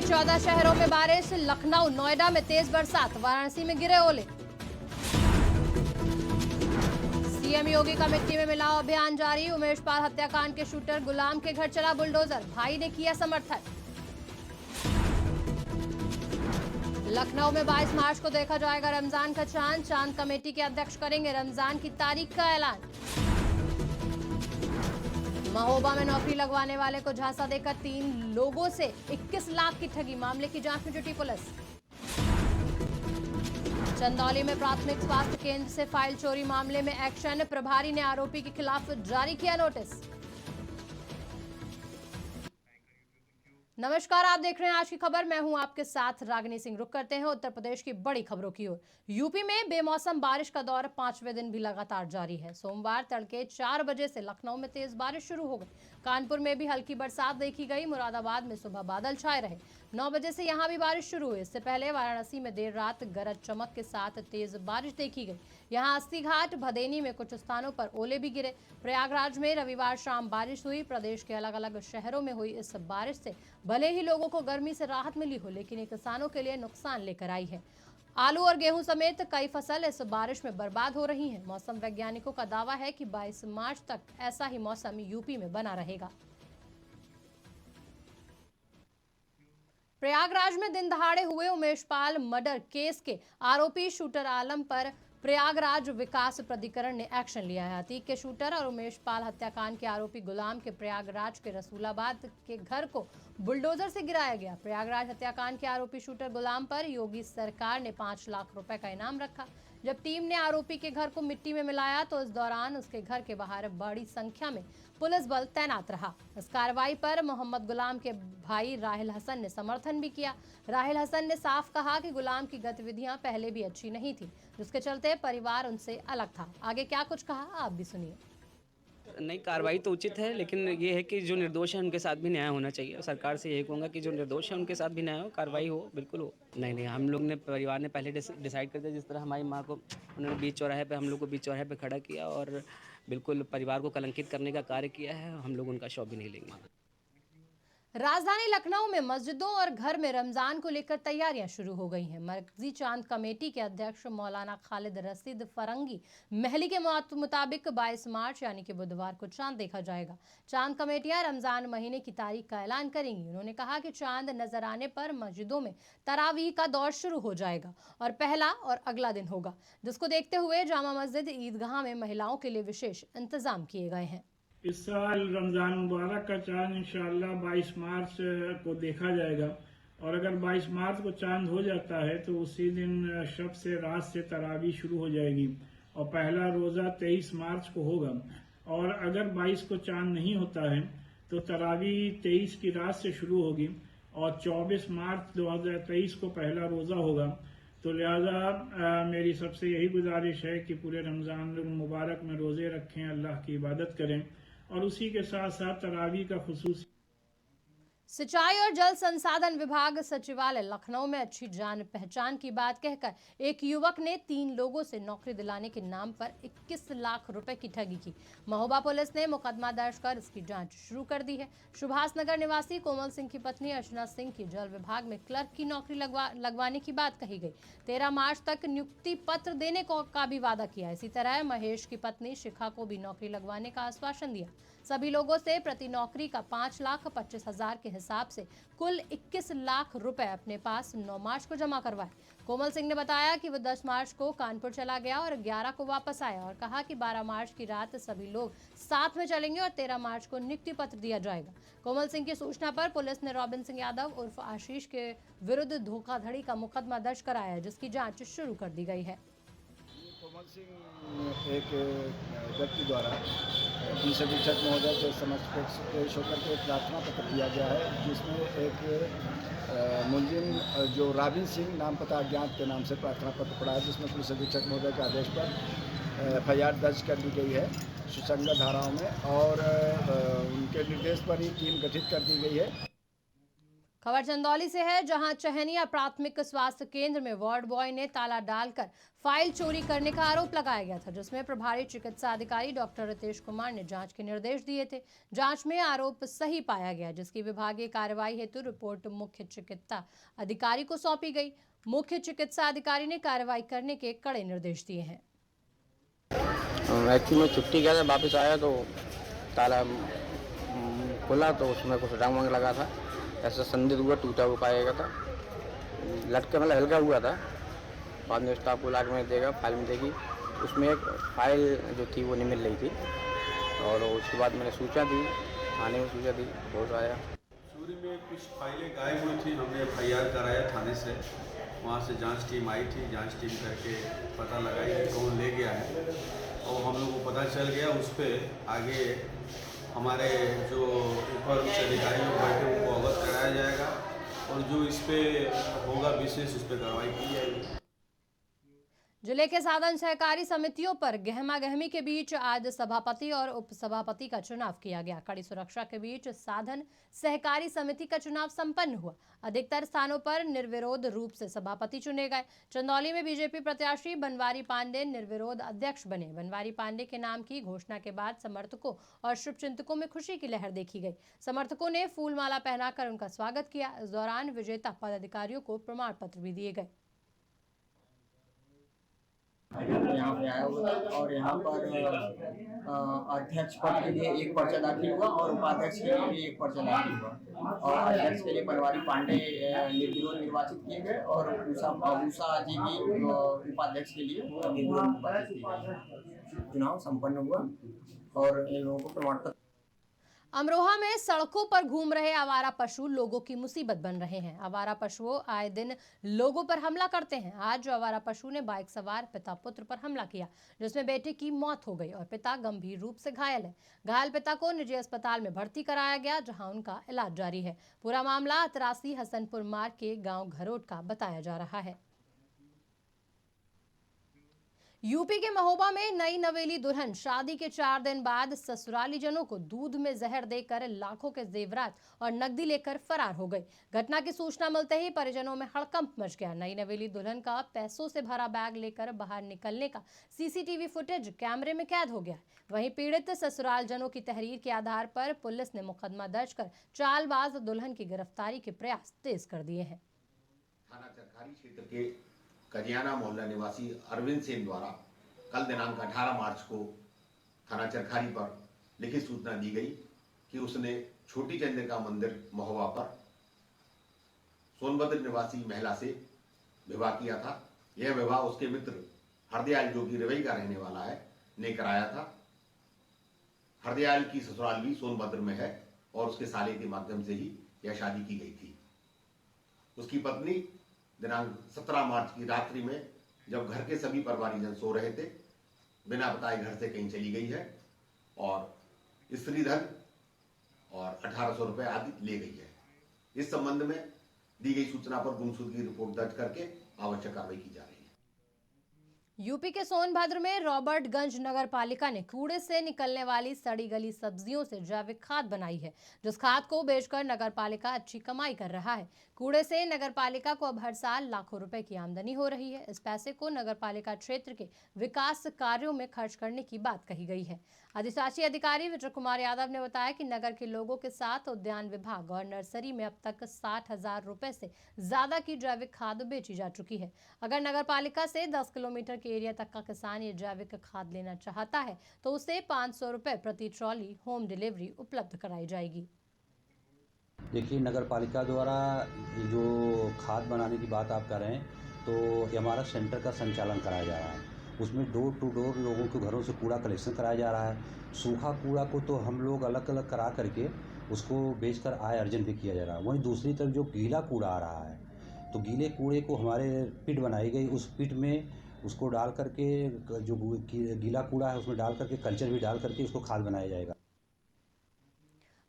14 शहरों में बारिश, लखनऊ नोएडा में तेज बरसात, वाराणसी में गिरे ओले। सीएम योगी का मिट्टी में मिलाओ अभियान जारी, उमेश पाल हत्याकांड के शूटर गुलाम के घर चला बुलडोजर, भाई ने किया समर्थन। लखनऊ में 22 मार्च को देखा जाएगा रमजान का चांद, चांद कमेटी के अध्यक्ष करेंगे रमजान की तारीख का ऐलान। महोबा में नौकरी लगवाने वाले को झांसा देकर 3 लोगों से 21 लाख की ठगी, मामले की जांच में जुटी पुलिस। चंदौली में प्राथमिक स्वास्थ्य केंद्र से फाइल चोरी मामले में एक्शन, प्रभारी ने आरोपी के खिलाफ जारी किया नोटिस। नमस्कार, आप देख रहे हैं आज की खबर। मैं हूं आपके साथ रागिनी सिंह। रुक करते हैं उत्तर प्रदेश की बड़ी खबरों की ओर। यूपी में बेमौसम बारिश का दौर 5वें दिन भी लगातार जारी है। सोमवार तड़के 4 बजे से लखनऊ में तेज बारिश शुरू हो गई। कानपुर में भी हल्की बरसात देखी गई। मुरादाबाद में सुबह बादल छाए रहे। 9 बजे से यहां भी बारिश शुरू हुई। इससे पहले वाराणसी में देर रात गरज चमक के साथ तेज बारिश देखी गई। यहां अस्सी घाट भदेनी में कुछ स्थानों पर ओले भी गिरे। प्रयागराज में रविवार शाम बारिश हुई। प्रदेश के अलग अलग शहरों में हुई इस बारिश से भले ही लोगों को गर्मी से राहत मिली हो, लेकिन ये किसानों के लिए नुकसान लेकर आई है। आलू और गेहूं समेत कई फसल इस बारिश में बर्बाद हो रही हैं। मौसम वैज्ञानिकों का दावा है कि 22 मार्च तक ऐसा ही मौसम यूपी में बना रहेगा। प्रयागराज में दिन दहाड़े हुए उमेश पाल मर्डर केस के आरोपी शूटर आलम पर प्रयागराज विकास प्राधिकरण ने एक्शन लिया है। अतीक के शूटर और उमेश पाल हत्याकांड के आरोपी गुलाम के प्रयागराज के रसूलाबाद के घर को बुलडोजर से गिराया गया। प्रयागराज हत्याकांड के आरोपी शूटर गुलाम पर योगी सरकार ने 5 लाख रुपए का इनाम रखा। जब टीम ने आरोपी के घर को मिट्टी में मिलाया तो इस दौरान उसके घर के बाहर बड़ी संख्या में पुलिस बल तैनात रहा। इस कार्रवाई पर मोहम्मद गुलाम के भाई राहिल हसन ने समर्थन भी किया। राहिल हसन ने साफ कहा कि गुलाम की गतिविधियां पहले भी अच्छी नहीं थी, जिसके चलते परिवार उनसे अलग था। आगे क्या कुछ कहा आप भी सुनिए। नहीं, कार्रवाई तो उचित है, लेकिन ये है कि जो निर्दोष है उनके साथ भी न्याय होना चाहिए। सरकार से यही कहूँगा कि जो निर्दोष है उनके साथ भी न्याय हो, कार्रवाई हो, बिल्कुल हो। नहीं, हम लोग ने, परिवार ने पहले डिसाइड कर दिया। जिस तरह हमारी माँ को उन्होंने बीच चौराहे पे, हम लोग को बीच चौराहे पे खड़ा किया और बिल्कुल परिवार को कलंकित करने का कार्य किया है। हम लोग उनका शव भी नहीं लेंगे। राजधानी लखनऊ में मस्जिदों और घर में रमजान को लेकर तैयारियां शुरू हो गई हैं। मरकजी चांद कमेटी के अध्यक्ष मौलाना खालिद रशीद फरंगी महली के मुताबिक 22 मार्च यानी कि बुधवार को चांद देखा जाएगा। चांद कमेटियां रमजान महीने की तारीख का ऐलान करेंगी। उन्होंने कहा कि चांद नजर आने पर मस्जिदों में तरावीह का दौर शुरू हो जाएगा और पहला और अगला दिन होगा, जिसको देखते हुए जामा मस्जिद ईदगाह में महिलाओं के लिए विशेष इंतजाम किए गए हैं। इस साल रमज़ान मुबारक का चांद इंशाअल्लाह 22 मार्च को देखा जाएगा। और अगर 22 मार्च को चांद हो जाता है तो उसी दिन शब से रात से तरावी शुरू हो जाएगी और पहला रोज़ा 23 मार्च को होगा। और अगर 22 को चांद नहीं होता है तो तरावी 23 की रात से शुरू होगी और 24 मार्च 2023 को पहला रोज़ा होगा। तो लिहाजा मेरी सबसे यही गुजारिश है कि पूरे रमज़ान मुबारक में रोज़े रखें, अल्लाह की इबादत करें और उसी के साथ साथ तरावी का खुसूसी। सिंचाई और जल संसाधन विभाग सचिवालय लखनऊ में अच्छी जान पहचान की बात कहकर एक युवक ने 3 लोगों से नौकरी दिलाने के नाम पर 21 लाख रुपए की ठगी की। महोबा पुलिस ने मुकदमा दर्ज कर इसकी जांच शुरू कर दी है। सुभाष नगर निवासी कोमल सिंह की पत्नी अर्चना सिंह की जल विभाग में क्लर्क की नौकरी लगवाने की बात कही गई। 13 मार्च तक नियुक्ति पत्र देने का भी वादा किया। इसी तरह महेश की पत्नी शिखा को भी नौकरी लगवाने का आश्वासन दिया। सभी लोगों से प्रति नौकरी का 5,25,000 के हिसाब से कुल 21 लाख रुपए अपने पास 9 मार्च को जमा करवाए। कोमल सिंह ने बताया कि वो 10 मार्च को कानपुर चला गया और 11 को वापस आया और कहा कि 12 मार्च की रात सभी लोग साथ में चलेंगे और 13 मार्च को नियुक्ति पत्र दिया जाएगा। कोमल सिंह की सूचना पर पुलिस ने रॉबिन सिंह यादव उर्फ आशीष के विरुद्ध धोखाधड़ी का मुकदमा दर्ज कराया है, जिसकी जाँच शुरू कर दी गई है। कोमल सिंह एक व्यक्ति द्वारा पुलिस अधीक्षक महोदय के समक्ष पेश होकर के प्रार्थना पत्र दिया गया है, जिसमें एक मुलजिम जो रॉबिन सिंह नाम पता अज्ञात के नाम से प्रार्थना पत्र पड़ा है, जिसमें पुलिस अधीक्षक महोदय के आदेश पर FIR दर्ज कर दी गई है सुसंगत धाराओं में और उनके निर्देश पर ही टीम गठित कर दी गई है। खबर चंदौली से है, जहां चहनिया प्राथमिक स्वास्थ्य केंद्र में वार्ड बॉय ने ताला डालकर फाइल चोरी करने का आरोप लगाया गया था, जिसमें प्रभारी चिकित्सा अधिकारी डॉक्टर रितेश कुमार ने जांच के निर्देश दिए थे। जांच में आरोप सही पाया गया, जिसकी विभागीय कार्रवाई हेतु रिपोर्ट मुख्य चिकित्सा अधिकारी को सौंपी गई। मुख्य चिकित्सा अधिकारी ने कार्रवाई करने के कड़े निर्देश दिए हैं। एक्चुअली मैं छुट्टी गया था, वापस आया तो ताला खुला तो उसमें कुछ रंग वंग लगा था, ऐसा संदिग्ध हुआ, टूटा हुआ पाया गया था, लटके मतलब हल्का हुआ था। बाद में स्टाफ को लाके मैंने देखा, फाइल में देखी, उसमें एक फाइल जो थी वो नहीं मिल रही थी, और उसके बाद मैंने सूचा दी, थाने में सूचा दी, बहुत आया। चोरी में कुछ फाइलें गायब हुई थी, हमने FIR कराया थाने से, वहाँ से जांच टीम आई थी, जांच टीम करके पता लगाई कि कौन ले गया है, और हम लोग को पता चल गया। उस पर आगे हमारे जो ऊपर उच्च अधिकारी लोग बैठे उनको अवगत कराया जाएगा, और जो इस पे होगा विशेष उस पर कार्रवाई की जाएगी। जिले के साधन सहकारी समितियों पर गहमागहमी के बीच आज सभापति और उपसभापति का चुनाव किया गया। कड़ी सुरक्षा के बीच साधन सहकारी समिति का चुनाव संपन्न हुआ। अधिकतर स्थानों पर निर्विरोध रूप से सभापति चुने गए। चंदौली में बीजेपी प्रत्याशी बनवारी पांडे निर्विरोध अध्यक्ष बने। बनवारी पांडे के नाम की घोषणा के बाद समर्थकों और शुभचिंतकों में खुशी की लहर देखी गई। समर्थकों ने फूलमाला पहनाकर उनका स्वागत किया। इस दौरान विजेता पदाधिकारियों को प्रमाण पत्र भी दिए गए। यहाँ पे आया हुआ था और यहाँ पर अध्यक्ष पद के लिए एक पर्चा दाखिल हुआ और उपाध्यक्ष के लिए भी एक पर्चा दाखिल हुआ, और अध्यक्ष के लिए बनवारी पांडे निर्विरोध निर्वाचित किए गए और उषा जी भी उपाध्यक्ष के लिए निर्विरोध निर्वाचित किए गए। चुनाव संपन्न हुआ और इन लोगों को प्रमाण पत्र। अमरोहा में सड़कों पर घूम रहे आवारा पशु लोगों की मुसीबत बन रहे हैं। आवारा पशुओं आए दिन लोगों पर हमला करते हैं। आज जो आवारा पशु ने बाइक सवार पिता पुत्र पर हमला किया, जिसमें बेटे की मौत हो गई और पिता गंभीर रूप से घायल है। घायल पिता को निजी अस्पताल में भर्ती कराया गया, जहां उनका इलाज जारी है। पूरा मामला अतरासी हसनपुर मार्ग के गाँव घरोट का बताया जा रहा है। यूपी के महोबा में नई नवेली दुल्हन शादी के 4 दिन बाद ससुराली जनों को दूध में जहर देकर लाखों के जेवरात और नकदी लेकर फरार हो गई। घटना की सूचना मिलते ही परिजनों में हड़कंप मच गया। नई नवेली दुल्हन का पैसों से भरा बैग लेकर बाहर निकलने का सीसीटीवी फुटेज कैमरे में कैद हो गया। वहीं पीड़ित ससुराल जनों की तहरीर के आधार पर पुलिस ने मुकदमा दर्ज कर चालबाज दुल्हन की गिरफ्तारी के प्रयास तेज कर दिए हैं। थाना चरखारी क्षेत्र के करियाना मोहल्ला निवासी अरविंद सेन द्वारा कल दिनांक 18 मार्च को थाना चरखारी पर लिखित सूचना दी गई कि उसने छोटी चंद्रिका मंदिर महोबा पर सोनभद्र निवासी महिला से विवाह किया था। यह विवाह उसके मित्र हरदयाल, जो कि रिवई का रहने वाला है, ने कराया था। हरदयाल की ससुराल भी सोनभद्र में है और उसके साले के माध्यम से ही यह शादी की गई थी। उसकी पत्नी दिनांक 17 मार्च की रात्रि में, जब घर के सभी परिवारीजन सो रहे थे, बिना बताए घर से कहीं चली गई है और स्त्री धन और 1800 रुपए आदि ले गई है। इस संबंध में दी गई सूचना पर गुमशुदगी रिपोर्ट दर्ज करके आवश्यक कार्रवाई की जा रही है। यूपी के सोनभद्र में रॉबर्टगंज नगर पालिका ने कूड़े से निकलने वाली सड़ी गली सब्जियों से जैविक खाद बनाई है, जिस खाद को बेचकर नगर पालिका अच्छी कमाई कर रहा है। कूड़े से नगर पालिका को अब हर साल लाखों रुपए की आमदनी हो रही है। इस पैसे को नगर पालिका क्षेत्र के विकास कार्यों में खर्च करने की बात कही गई है। अधिशासी अधिकारी विजय कुमार यादव ने बताया कि नगर के लोगों के साथ उद्यान विभाग और नर्सरी में अब तक 60,000 रुपए से ज्यादा की जैविक खाद बेची जा चुकी है। अगर नगर पालिका से 10 किलोमीटर के एरिया तक का किसान ये जैविक खाद लेना चाहता है तो उसे 500 रुपए प्रति ट्रॉली होम डिलीवरी उपलब्ध कराई जाएगी। देखिए, नगर पालिका द्वारा जो खाद बनाने की बात आप कर रहे हैं, तो ये हमारा सेंटर का संचालन कराया जा रहा है। उसमें डोर टू डोर लोगों के घरों से कूड़ा कलेक्शन कराया जा रहा है। सूखा कूड़ा को तो हम लोग अलग अलग करा करके उसको बेचकर आय अर्जन भी किया जा रहा है। वहीं दूसरी तरफ जो गीला कूड़ा आ रहा है, तो गीले कूड़े को हमारे पिट बनाई गई, उस पिट में उसको डाल करके, जो गीला कूड़ा है उसमें डाल करके कल्चर भी डाल करके उसको खाद बनाया जाएगा।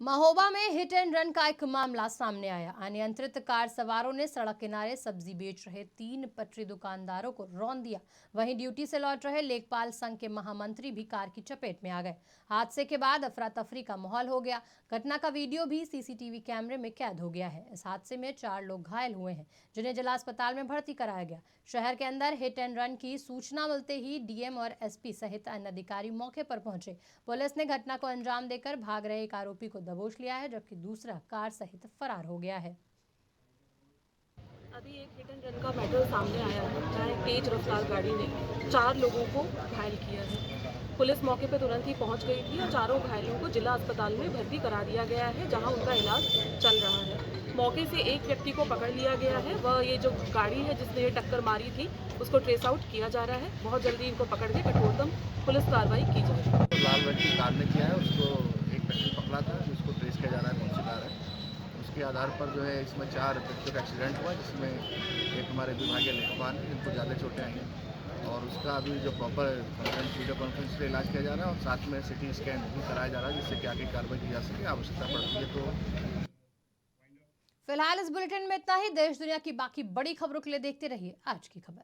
महोबा में हिट एंड रन का एक मामला सामने आया। अनियंत्रित कार सवारों ने सड़क किनारे सब्जी बेच रहे 3 पटरी दुकानदारों को रौंद दिया। वहीं ड्यूटी से लौट रहे लेखपाल संघ के महामंत्री भी कार की चपेट में आ गए। हादसे के बाद अफरा तफरी का माहौल हो गया। घटना का वीडियो भी सीसीटीवी कैमरे में कैद हो गया है। इस हादसे में 4 लोग घायल हुए हैं, जिन्हें जिला अस्पताल में भर्ती कराया गया। शहर के अंदर हिट एंड रन की सूचना मिलते ही डीएम और एसपी सहित अन्य अधिकारी मौके पर पहुंचे। पुलिस ने घटना को अंजाम देकर भाग रहे एक आरोपी को दबोच लिया है, जबकि दूसरा कार सहित फरार हो गया है। अभी एक हिट एंड रन का मैटर सामने आया है, जहाँ एक तेज रफ्तार गाड़ी ने 4 लोगों को घायल किया है। पुलिस मौके पर तुरंत ही पहुंच गई थी और चारों घायलों को जिला अस्पताल में भर्ती करा दिया गया है, जहां उनका इलाज चल रहा है। मौके से एक व्यक्ति को पकड़ लिया गया है। वह ये जो गाड़ी है जिसने ये टक्कर मारी थी, उसको ट्रेस आउट किया जा रहा है। बहुत जल्दी इनको पकड़ के कठोरतम पुलिस कार्रवाई की जाएगी। लाल रंग की कार ने किया है, उसको एक व्यक्ति पकड़ा था, जिसको ट्रेस किया जा रहा है, कौन सी कार है। उसके आधार पर जो है इसमें 4 व्यक्तियों का एक्सीडेंट हुआ, जिसमें एक हमारे विभागीय लेखपाल हैं जिनको ज़्यादा चोटें आई हैं, और उसका अभी जो प्रॉपर वीडियो कॉन्फ्रेंस से इलाज किया जा रहा है और साथ में सिटी स्कैन भी कराया जा रहा है, जिससे कि आगे कार्रवाई की जा सके। आवश्यकता पड़ती है तो। फिलहाल इस बुलेटिन में इतना ही। देश दुनिया की बाकी बड़ी खबरों के लिए देखते रहिए आज की खबर।